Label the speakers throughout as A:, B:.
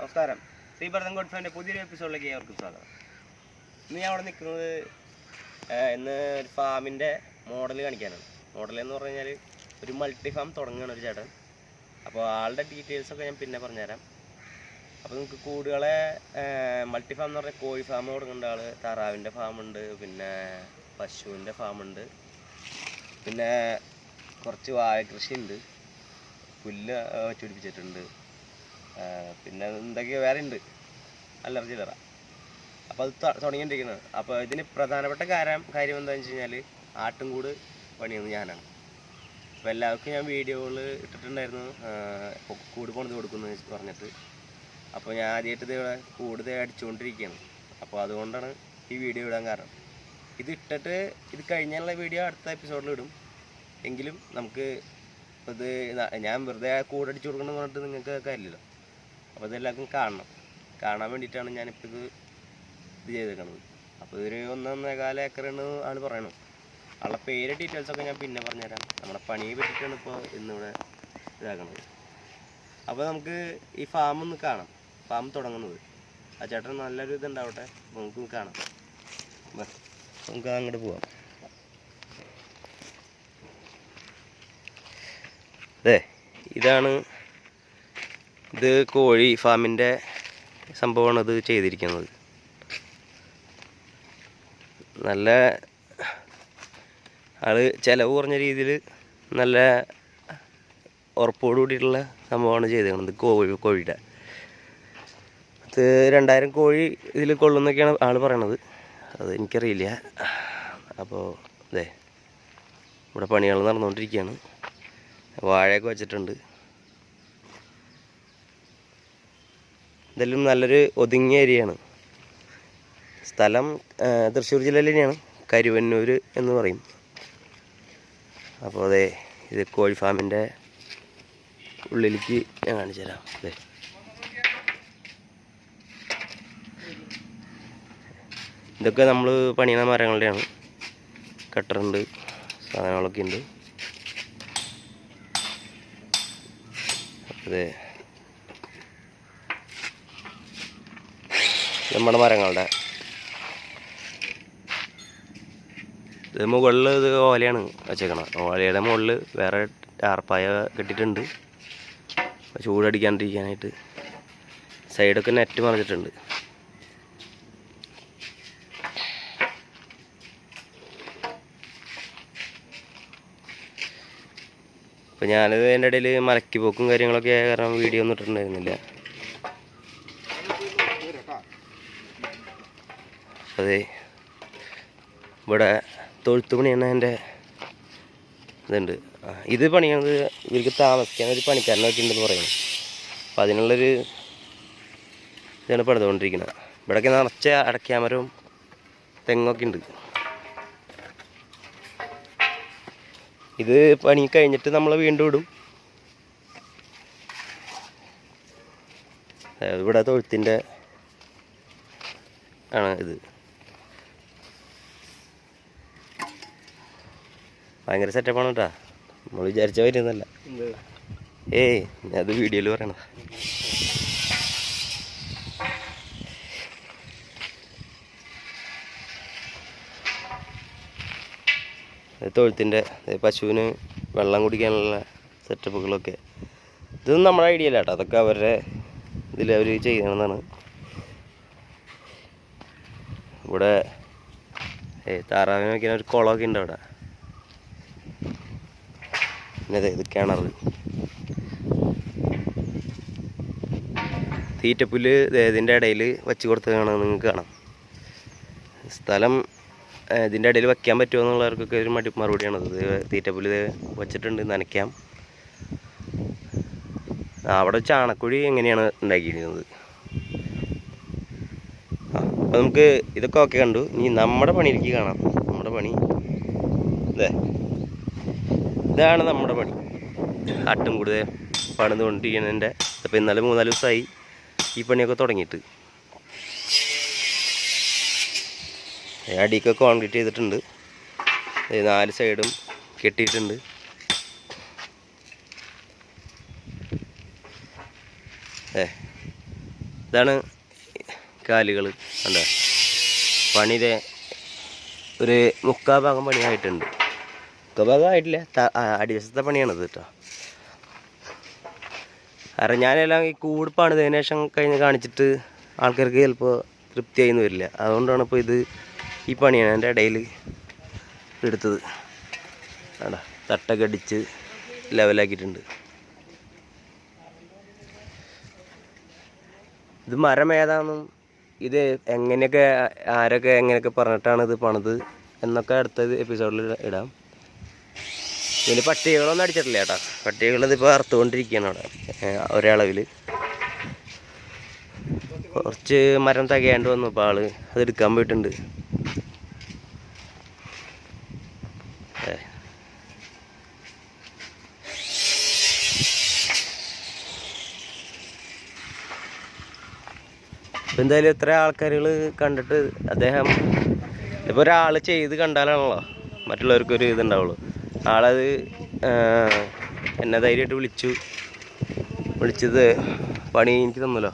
A: നമസ്കാരം. ശ്രീഭരതൻ ഗോഡ്ഫാൻ്റെ പുതിയൊരു എപ്പിസോഡിലേക്ക് ഏവർക്കും സ്വാഗതം. ഇന്ന് ഞാൻ അവിടെ നിൽക്കുന്നത് ഇന്ന് ഒരു ഫാമിൻ്റെ മോഡൽ കാണിക്കാനാണ്. മോഡൽ എന്ന് പറഞ്ഞു കഴിഞ്ഞാൽ ഒരു മൾട്ടി ഫാം തുടങ്ങുകയാണ് ഒരു ചേട്ടൻ. അപ്പോൾ ആളുടെ ഡീറ്റെയിൽസൊക്കെ ഞാൻ പിന്നെ പറഞ്ഞുതരാം. അപ്പോൾ നമുക്ക് കൂടുകളെ മൾട്ടി ഫാം എന്ന് പറഞ്ഞാൽ കോഴി ഫാം തുടങ്ങേണ്ട ആൾ, താറാവിൻ്റെ ഫാമുണ്ട്, പിന്നെ പശുവിൻ്റെ ഫാമുണ്ട്, പിന്നെ കുറച്ച് വാഴ കൃഷിയുണ്ട്, പുല്ല് വെച്ചുപിടിപ്പിച്ചിട്ടുണ്ട്, പിന്നെ എന്തൊക്കെയോ വേറെ ഉണ്ട് അല്ലറ ചില്ലറ. അപ്പോൾ അത് തുടങ്ങിക്കൊണ്ടിരിക്കുന്നത്. അപ്പോൾ ഇതിന് പ്രധാനപ്പെട്ട കാര്യം എന്താണെന്ന് വെച്ച് കഴിഞ്ഞാൽ ആട്ടുംകൂട് പണിയുന്നത് ഞാനാണ്. അപ്പോൾ എല്ലാവർക്കും ഞാൻ വീഡിയോകൾ ഇട്ടിട്ടുണ്ടായിരുന്നു കൂട് പണിത് കൊടുക്കുന്നു പറഞ്ഞിട്ട്. അപ്പോൾ ഞാൻ ആദ്യമായിട്ട് ഇവിടെ കൂടുതൽ അടിച്ചുകൊണ്ടിരിക്കുകയാണ്. അപ്പോൾ അതുകൊണ്ടാണ് ഈ വീഡിയോ ഇടാൻ കാരണം. ഇത് കഴിഞ്ഞുള്ള വീഡിയോ അടുത്ത എപ്പിസോഡിൽ ഇടും. എങ്കിലും നമുക്ക് ഇത് ഞാൻ വെറുതെ കൂടടിച്ചു കൊടുക്കണം എന്ന് പറഞ്ഞിട്ട് നിങ്ങൾക്ക് കാര്യമില്ലല്ലോ. അപ്പോൾ ഇതെല്ലാവർക്കും കാണാൻ വേണ്ടിയിട്ടാണ് ഞാനിപ്പോൾ ഇത് ചെയ്തേക്കണത്. അപ്പോൾ ഇതൊരു 1.25 ഏക്കറാണ് ആണ് പറയണത്. ആളുടെ പേര് ഡീറ്റെയിൽസൊക്കെ ഞാൻ പിന്നെ പറഞ്ഞുതരാം. നമ്മുടെ പണിയെ പറ്റിയിട്ടാണ് ഇപ്പോൾ ഇന്നിവിടെ ഇതാക്കണത്. അപ്പോൾ നമുക്ക് ഈ ഫാം ഒന്ന് കാണാം, ഫാം തുടങ്ങുന്നത്. ആ ചേട്ടൻ നല്ലൊരു ഇതുണ്ടാവട്ടെ, നമുക്ക് കാണാം. നമുക്ക് അങ്ങോട്ട് പോവാം. ഇത് കോഴി ഫാമിൻ്റെ സംഭവമാണ് ഇത് ചെയ്തിരിക്കുന്നത്. നല്ല ചിലവ് കുറഞ്ഞ രീതിയിൽ നല്ല ഉറപ്പോടു കൂടിയിട്ടുള്ള സംഭവമാണ് ചെയ്തിരിക്കുന്നത്. കോഴിയുടെ ഇത് 2000 കോഴി ഇതിൽ കൊള്ളുന്നൊക്കെയാണ് ആൾ പറയണത്. അത് എനിക്കറിയില്ല. അപ്പോൾ ഇവിടെ പണികൾ നടന്നുകൊണ്ടിരിക്കുകയാണ്. വാഴയൊക്കെ വെച്ചിട്ടുണ്ട്. ഇതെല്ലാം നല്ലൊരു ഒതുങ്ങിയ ഏരിയയാണ്. സ്ഥലം തൃശ്ശൂർ ജില്ലയിൽ തന്നെയാണ്, കരുവന്നൂർ എന്ന് പറയും. അപ്പോൾ ഇത് കോഴി ഫാമിൻ്റെ ഉള്ളിലേക്ക് ഞാൻ കാണിച്ചു തരാം. ഇതൊക്കെ നമ്മൾ പണിയുന്ന മരങ്ങളുടെയാണ്. കട്ടറുണ്ട്, സാധനങ്ങളൊക്കെ ഉണ്ട്. നമ്മുടെ മരങ്ങളുടെ ഇത് മുകളിൽ ഇത് ഓലയാണ് വെച്ചേക്കണം. ഓലയുടെ മുകളിൽ വേറെ ടാർപ്പായ കെട്ടിയിട്ടുണ്ട് ചൂടടിക്കാണ്ടിരിക്കാനായിട്ട്. സൈഡൊക്കെ നെറ്റ് മറിച്ചിട്ടുണ്ട്. അപ്പോൾ ഞാനിത് അതിൻ്റെ ഇടയിൽ മലക്കി പോക്കും കാര്യങ്ങളൊക്കെ ആയ കാരണം വീഡിയോ ഒന്നും ഇട്ടിട്ടുണ്ടായിരുന്നില്ല. ഇവിടെ തൊഴുത്ത് പണിയാണ് എൻ്റെ ഇതുണ്ട്. ഇത് പണിയാണത്. ഇവർക്ക് താമസിക്കാൻ ഒരു പണിക്കാരനെ വെച്ചിട്ടുണ്ടെന്ന് പറയുന്നത്. അപ്പോൾ അതിനുള്ളൊരു ഇതാണ് പണിതുകൊണ്ടിരിക്കുന്നത്. ഇവിടെയൊക്കെ നിറച്ച അടയ്ക്കാമരവും തെങ്ങൊക്കെ ഉണ്ട്. ഇത് പണി കഴിഞ്ഞിട്ട് നമ്മൾ വീണ്ടും ഇടും. ഇവിടെ തൊഴുത്തിൻ്റെ ആണ് ഇത്. ഭയങ്കര സെറ്റപ്പാണ് കേട്ടോ. നമ്മൾ വിചാരിച്ച വരുന്നല്ല. അത് വീഡിയോയിൽ പറയണ. തൊഴുത്തിൻ്റെ പശുവിന് വെള്ളം കുടിക്കാനുള്ള സെറ്റപ്പുകളൊക്കെ ഇതൊന്നും നമ്മുടെ ഐഡിയ അല്ല കേട്ടോ. അതൊക്കെ അവരുടെ ഇതിൽ അവർ ചെയ്യണമെന്നാണ്. ഇവിടെ താറാവിനെ വയ്ക്കാൻ ഒരു കുളമൊക്കെ ഉണ്ട് അവിടെ. പിന്നെ ഇത് കിണർ, തീറ്റപ്പുല്ല് ഇതിൻ്റെ ഇടയിൽ വെച്ച് കൊടുത്തതാണ്. നിങ്ങൾക്ക് കാണാം. സ്ഥലം ഇതിൻ്റെ ഇടയിൽ വയ്ക്കാൻ പറ്റുമോ എന്നുള്ളവർക്കൊക്കെ ഒരു മറുപടിയാണത്. തീറ്റപ്പുല്ല് വെച്ചിട്ടുണ്ട്, നനയ്ക്കാം. അവിടെ ചാണക്കുഴി എങ്ങനെയാണ് ഉണ്ടാക്കിയിരിക്കുന്നത്. അപ്പോൾ നമുക്ക് ഇതൊക്കെ ഓക്കെ കണ്ടു. ഇനി നമ്മുടെ പണിയിലേക്ക് കാണാം. നമ്മുടെ പണി ഇതാണ് നമ്മുടെ പണി. ആട്ടും കൂടുതൽ പണിതുകൊണ്ടിരിക്കുന്നതിൻ്റെ. അപ്പോൾ ഇന്നലെ 3-4 ദിവസമായി ഈ പണിയൊക്കെ തുടങ്ങിയിട്ട്. അടിയൊക്കെ കോൺക്രീറ്റ് ചെയ്തിട്ടുണ്ട്. 4 സൈഡും കെട്ടിയിട്ടുണ്ട്. ഇതാണ് കാലുകൾ. കണ്ടോ, പണിയുടെ ഒരു 3/4 ഭാഗം പണിയായിട്ടുണ്ട്. 3/4 ഭാഗം ആയിട്ടില്ല, അടിവശത്തെ പണിയാണിത് കേട്ടോ. കാരണം ഞാനെല്ലാം ഈ കൂട് പണിതതിന് ശേഷം കഴിഞ്ഞ് കാണിച്ചിട്ട് ആൾക്കാർക്ക് ചിലപ്പോൾ തൃപ്തിയായിന്ന് വരില്ല. അതുകൊണ്ടാണ് ഇപ്പോൾ ഈ പണിയാണ് എൻ്റെ ഇടയിൽ എടുത്തത്. ആടാ തട്ടൊക്കെ അടിച്ച് ലെവലാക്കിയിട്ടുണ്ട്. ഇത് മരം ഏതാണെന്നും ഇത് എങ്ങനെയൊക്കെ ആരൊക്കെ എങ്ങനെയൊക്കെ പറഞ്ഞിട്ടാണ് ഇത് പണിത് എന്നൊക്കെ അടുത്ത എപ്പിസോഡിൽ ഇടാം. ഇതിന് പട്ടികളൊന്നും അടിച്ചിട്ടില്ല കേട്ടോ. പട്ടികളിതിപ്പോൾ അറുത്തുകൊണ്ടിരിക്കുകയാണ് അവിടെ ഒരളവിൽ. കുറച്ച് മരം തികയാണ്ട് വന്നു, ഇപ്പോൾ ആള് അത് എടുക്കാൻ പോയിട്ടുണ്ട്. ഇപ്പം എന്തായാലും ഇത്ര ആൾക്കാരുകൾ കണ്ടിട്ട് അദ്ദേഹം ഇപ്പോൾ ഒരാൾ ചെയ്ത് കണ്ടാലാണല്ലോ മറ്റുള്ളവർക്കൊരു ഇതുണ്ടാവുള്ളൂ. ആളത് എന്നെ ധൈര്യമായിട്ട് വിളിച്ചത് പണി എനിക്ക് തന്നല്ലോ.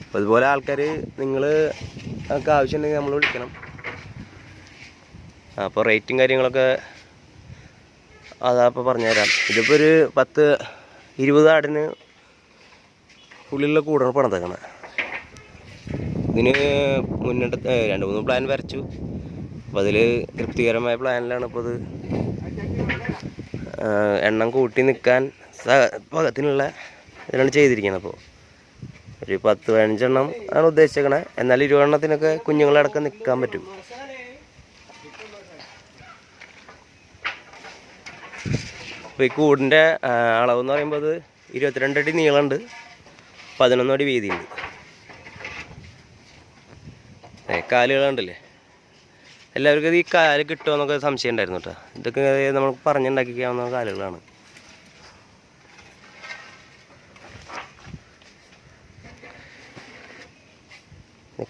A: അപ്പോൾ അതുപോലെ ആൾക്കാർ നിങ്ങൾക്ക് ആവശ്യമുണ്ടെങ്കിൽ നമ്മൾ വിളിക്കണം. അപ്പോൾ റേറ്റും കാര്യങ്ങളൊക്കെ അതപ്പോൾ പറഞ്ഞുതരാം. ഇതിപ്പോൾ ഒരു 10-20 ആടിന് ഉള്ളിലുള്ള കൂടാണ് പണിതേക്കണത്. ഇതിന് മുന്നിട്ട് 2-3 പ്ലാൻ വരച്ചു. അപ്പോൾ അതിൽ തൃപ്തികരമായ പ്ലാനിലാണ് ഇപ്പോൾ ഇത് എണ്ണം കൂട്ടി നിൽക്കാൻ പാകത്തിനുള്ള ഇതിലാണ് ചെയ്തിരിക്കുന്നത്. അപ്പോൾ ഒരു 10-15 എണ്ണം ആണ് ഉദ്ദേശിച്ചേക്കണേ. എന്നാൽ 20 എണ്ണത്തിനൊക്കെ കുഞ്ഞുങ്ങളടക്കം നിൽക്കാൻ പറ്റും. അപ്പോൾ ഈ കൂടിൻ്റെ അളവെന്ന് പറയുമ്പോൾ അത് 22 അടി നീളമുണ്ട്, 11 അടി വീതിയുണ്ട്. കാലുകളുണ്ടല്ലേ, എല്ലാവർക്കും ഇത് ഈ കാല് കിട്ടുമെന്നൊക്കെ സംശയം ഉണ്ടായിരുന്നു കേട്ടോ. ഇതൊക്കെ നമ്മൾ പറഞ്ഞുണ്ടാക്കിക്കാവുന്ന കാലുകളാണ്.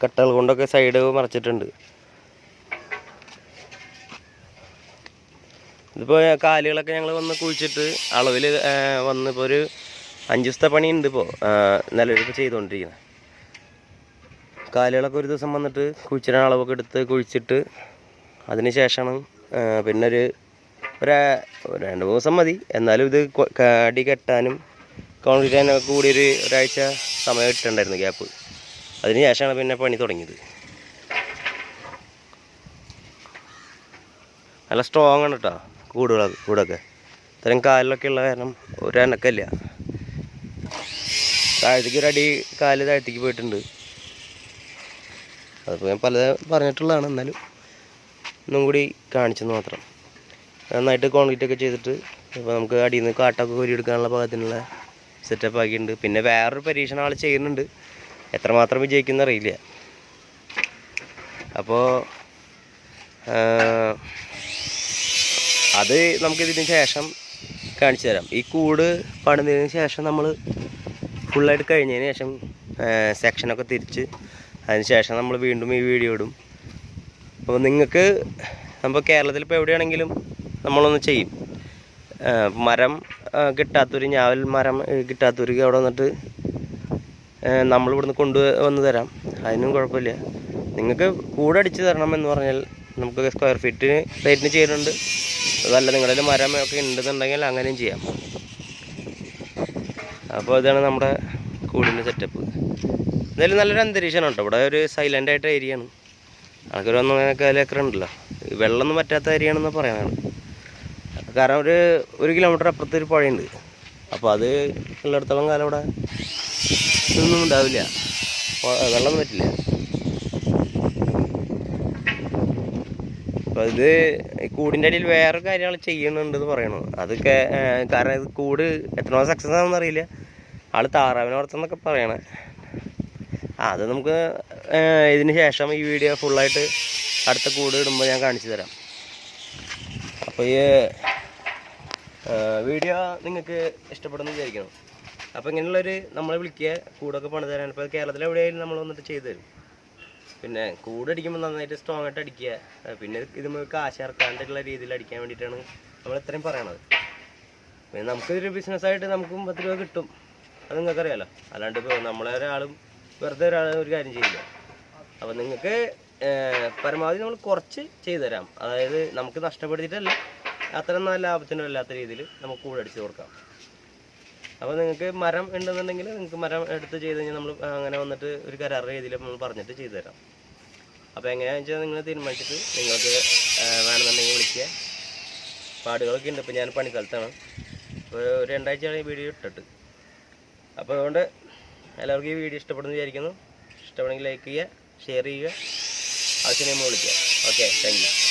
A: കട്ടകൾ കൊണ്ടൊക്കെ സൈഡ് മറച്ചിട്ടുണ്ട്. ഇതിപ്പോൾ കാലുകളൊക്കെ ഞങ്ങൾ വന്ന് കുഴിച്ചിട്ട് അളവിൽ വന്ന് ഇപ്പോൾ ഒരു 5 ദിവസത്തെ പണിയുണ്ട്. ഇപ്പോൾ നിലവിലിപ്പോൾ ചെയ്തുകൊണ്ടിരിക്കുന്നത്. കാലുകളൊക്കെ ഒരു ദിവസം വന്നിട്ട് കുഴിച്ചിടാൻ അളവൊക്കെ എടുത്ത് കുഴിച്ചിട്ട് അതിന് ശേഷമാണ് പിന്നെ ഒരു 2-3 ദിവസം മതി. എന്നാലും ഇത് അടി കെട്ടാനും കോൺക്രീറ്റ് ചെയ്യാനൊക്കെ കൂടി ഒരാഴ്ച സമയം ഇട്ടുണ്ടായിരുന്നു ഗ്യാപ്പ്. അതിന് ശേഷമാണ് പിന്നെ പണി തുടങ്ങിയത്. നല്ല സ്ട്രോങ് ആണ് കേട്ടോ കൂടൊക്കെ. ഇത്തരം കാലിലൊക്കെ ഉള്ള കാരണം ഒരു അനക്കല്ല. താഴത്തേക്ക് ഒരടി കാല് താഴത്തേക്ക് പോയിട്ടുണ്ട്. അതിപ്പോൾ ഞാൻ പല പറഞ്ഞിട്ടുള്ളതാണ്, എന്നാലും ഒന്നും കൂടി കാണിച്ചെന്ന് മാത്രം. നന്നായിട്ട് കോൺക്രീറ്റ് ഒക്കെ ചെയ്തിട്ട് ഇപ്പോൾ നമുക്ക് അടിയിൽ നിന്ന് കാട്ടൊക്കെ കോരിയെടുക്കാനുള്ള പാകത്തിനുള്ള സെറ്റപ്പ് ആക്കിയിട്ടുണ്ട്. പിന്നെ വേറൊരു പരീക്ഷണം ആൾ ചെയ്യുന്നുണ്ട്, എത്രമാത്രം വിജയിക്കുന്ന അറിയില്ല. അപ്പോൾ അത് നമുക്കിതിന് ശേഷം കാണിച്ചു തരാം. ഈ കൂട് പണിതിന് ശേഷം നമ്മൾ ഫുള്ളായിട്ട് കഴിഞ്ഞതിന് ശേഷം സെക്ഷനൊക്കെ തിരിച്ച് അതിന് ശേഷം നമ്മൾ വീണ്ടും ഈ വീഡിയോ ഇടും. അപ്പോൾ നിങ്ങൾക്ക് നമ്മൾ കേരളത്തിൽ ഇപ്പോൾ എവിടെയാണെങ്കിലും നമ്മളൊന്ന് ചെയ്യും. മരം കിട്ടാത്തൊരു ഞാവൽ മരം കിട്ടാത്തവർക്ക് അവിടെ വന്നിട്ട് നമ്മളിവിടുന്ന് കൊണ്ടുവന്ന് തരാം. അതിനും കുഴപ്പമില്ല. നിങ്ങൾക്ക് കൂടെ അടിച്ച് തരണമെന്ന് പറഞ്ഞാൽ നമുക്ക് സ്ക്വയർ ഫീറ്റിന് റേറ്റിന് ചെയ്യുന്നുണ്ട്. അതല്ല നിങ്ങളുടെ മരം ഒക്കെ ഉണ്ടെന്നുണ്ടെങ്കിൽ അങ്ങനെയും ചെയ്യാം. അപ്പോൾ ഇതാണ് നമ്മുടെ കൂടിൻ്റെ സെറ്റപ്പ്. എന്തായാലും നല്ലൊരു അന്തരീക്ഷമാണ് കേട്ടോ. ഇവിടെ ഒരു സൈലൻ്റ് ആയിട്ട് ഏരിയയാണ്. ആൾക്കൊരു 1-1.25 ഏക്കർ ഉണ്ടല്ലോ. വെള്ളമൊന്നും പറ്റാത്ത ഏരിയയാണെന്ന് പറയാനാണ്. കാരണം ഒരു കിലോമീറ്റർ അപ്പുറത്ത് ഒരു പുഴയുണ്ട്. അപ്പോൾ അത് ഉള്ളിടത്തോളം കാലം ഇവിടെ ഇതൊന്നും ഉണ്ടാവില്ല, വെള്ളമൊന്നും പറ്റില്ല. അപ്പോൾ ഇത് കൂടിൻ്റെ അടിയിൽ വേറെ കാര്യങ്ങൾ ചെയ്യുന്നുണ്ടെന്ന് പറയണു. അതൊക്കെ കാരണം ഇത് കൂട് എത്രമാത്രം സക്സസ് ആണെന്ന് അറിയില്ല. ആൾ താറാവിനെ വളർത്തുന്നൊക്കെ പറയണേ. അത് നമുക്ക് ഇതിന് ശേഷം ഈ വീഡിയോ ഫുള്ളായിട്ട് അടുത്ത കൂട് ഇടുമ്പോൾ ഞാൻ കാണിച്ചു തരാം. അപ്പോൾ ഈ വീഡിയോ നിങ്ങൾക്ക് ഇഷ്ടപ്പെടുമെന്ന് വിചാരിക്കണം. അപ്പോൾ ഇങ്ങനെയുള്ളൊരു നമ്മളെ വിളിക്കുക, കൂടൊക്കെ പണിത് തരാൻ. ഇപ്പോൾ കേരളത്തിൽ എവിടെയായാലും നമ്മൾ വന്നിട്ട് ചെയ്തു തരും. പിന്നെ കൂടടിക്കുമ്പോൾ നന്നായിട്ട് സ്ട്രോങ് ആയിട്ട് അടിക്കുക. പിന്നെ ഇത് കാശ് ഇറക്കാണ്ടുള്ള രീതിയിൽ അടിക്കാൻ വേണ്ടിയിട്ടാണ് നമ്മൾ ഇത്രയും പറയണത്. പിന്നെ നമുക്കിതൊരു ബിസിനസ്സായിട്ട് നമുക്കും 10 രൂപ കിട്ടും. അത് നിങ്ങൾക്കറിയാലോ. അല്ലാണ്ട് ഇപ്പോൾ നമ്മളെ ഒരാളും വെറുതെ ഒരു കാര്യം ചെയ്യില്ല. അപ്പോൾ നിങ്ങൾക്ക് പരമാവധി നമ്മൾ കുറച്ച് ചെയ്തു തരാം. അതായത് നമുക്ക് നഷ്ടപ്പെടുത്തിയിട്ടല്ല, അത്ര നല്ല ലാഭത്തിനും അല്ലാത്ത രീതിയിൽ നമുക്ക് കൂടെ അടിച്ച് കൊടുക്കാം. അപ്പോൾ നിങ്ങൾക്ക് മരം ഉണ്ടെന്നുണ്ടെങ്കിൽ നിങ്ങൾക്ക് മരം എടുത്ത് ചെയ്ത് കഴിഞ്ഞാൽ നമ്മൾ അങ്ങനെ വന്നിട്ട് ഒരു കരാർ രീതിയിൽ നമ്മൾ പറഞ്ഞിട്ട് ചെയ്തു തരാം. അപ്പോൾ എങ്ങനെയാണെന്ന് വെച്ചാൽ നിങ്ങൾ തീരുമാനിച്ചിട്ട് നിങ്ങൾക്ക് വേണമെന്നുണ്ടെങ്കിൽ വിളിക്കുക. പാടുകളൊക്കെ ഉണ്ട്. ഇപ്പോൾ ഞാൻ പണിസ്ഥലത്താണ്. ഇപ്പോൾ ഒരു 2 ആഴ്ചയാണ് ഈ വീഡിയോ ഇട്ടിട്ട്. അപ്പോൾ അതുകൊണ്ട് എല്ലാവർക്കും ഈ വീഡിയോ ഇഷ്ടപ്പെടുന്നു വിചാരിക്കുന്നു. ഇഷ്ടപ്പെടുമെങ്കിൽ ലൈക്ക് ചെയ്യുക, ഷെയർ ചെയ്യുക, ആവശ്യം നമ്മൾ വിളിക്കുക. Okay, thank you.